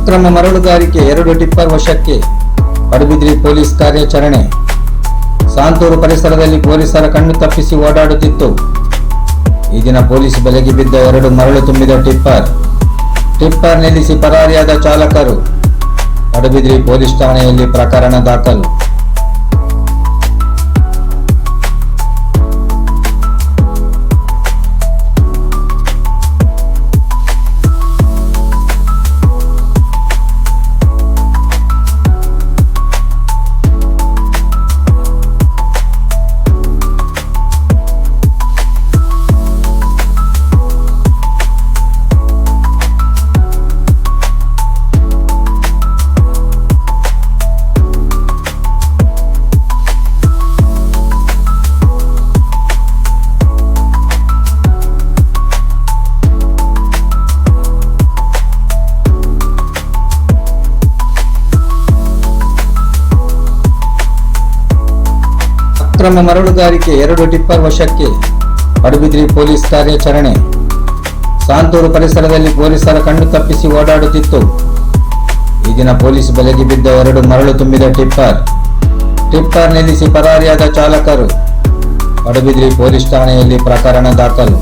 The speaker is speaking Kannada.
ಅಕ್ರಮ ಮರಳುಗಾರಿಕೆ 2 ಟಿಪ್ಪರ್ ವಶಕ್ಕೆ. ಪಡುಬಿದ್ರಿ ಪೊಲೀಸ್ ಕಾರ್ಯಾಚರಣೆ. ಸಾಂತೂರು ಪರಿಸರದಲ್ಲಿ ಪೊಲೀಸರ ಕಣ್ಣು ತಪ್ಪಿಸಿ ಓಡಾಡುತ್ತಿತ್ತು. ಈ ದಿನ ಪೊಲೀಸ್ ಬಲೆಗೆ ಬಿದ್ದ 2 ಮರಳು ತುಂಬಿದ ಟಿಪ್ಪರ್ ನಿಲ್ಲಿಸಿ ಪರಾರಿಯಾದ ಚಾಲಕರು. ಪಡುಬಿದ್ರಿ ಪೊಲೀಸ್ ಠಾಣೆಯಲ್ಲಿ ಪ್ರಕರಣ ದಾಖಲು. ಅಕ್ರಮ ಮರಳುಗಾರಿಕೆ 2 ಟಿಪ್ಪರ್ ವಶಕ್ಕೆ. ಪಡುಬಿದ್ರಿ ಪೊಲೀಸ್ ಕಾರ್ಯಾಚರಣೆ. ಸಾಂತೂರು ಪರಿಸರದಲ್ಲಿ ಪೊಲೀಸರ ಕಣ್ಣು ತಪ್ಪಿಸಿ ಓಡಾಡುತ್ತಿತ್ತು. ಈ ದಿನ ಪೊಲೀಸ್ ಬಲೆಗೆ ಬಿದ್ದ 2 ಮರಳು ತುಂಬಿದ ಟಿಪ್ಪರ್ ನಿಲ್ಲಿಸಿ ಪರಾರಿಯಾದ ಚಾಲಕರು. ಪಡುಬಿದ್ರಿ ಪೊಲೀಸ್ ಠಾಣೆಯಲ್ಲಿ ಪ್ರಕರಣ ದಾಖಲು.